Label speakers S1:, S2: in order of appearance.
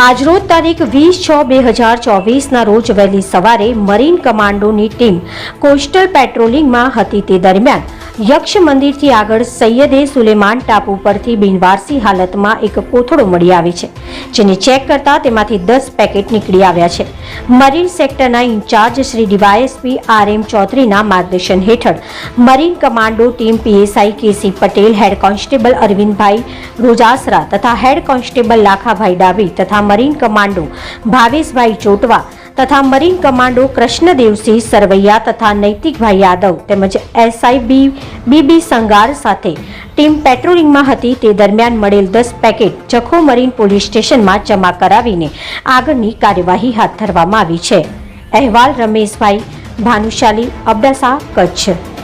S1: આજરોજ તારીખ 20/6/2024 રોજ વહેલી સવારે મરીન કમાન્ડોની ટીમ કોસ્ટલ પેટ્રોલિંગમાં હતી તે દરમિયાન યક્ષ મંદિરથી આગળ સૈયદે સુલેમાન ટાપુ પરથી બિનવારસી હાલતમાં એક કોથળો મળી આવી છે, જેને ચેક કરતા તેમાંથી 10 પેકેટ નીકળી આવ્યા છે। મરીન સેક્ટરના ઇન્ચાર્જ શ્રી ડીવાયએસપી RM ચૌધરીના માર્ગદર્શન હેઠળ marine commando team PSI KC Patel, head constable Arvindbhai Rojasara તથા હેડ કોન્સ્ટેબલ લાખાભાઈ ડાબી તથા મરીન કમાન્ડો ભાવેશભાઈ ચોટવા તથા મરીન કમાન્ડો કૃષ્ણદેવસિંહ સરવૈયા તથા નૈતિકભાઈ યાદવ તેમજ SI BB સંગાર સાથે ટીમ પેટ્રોલિંગમાં હતી તે દરમિયાન મળેલ 10 પેકેટ જખો મરીન પોલીસ સ્ટેશનમાં જમા કરાવીને આગળની કાર્યવાહી હાથ ધરવામાં આવી છે। અહેવાલ રમેશભાઈ ભાનુશાલી, અબડાસા, કચ્છ।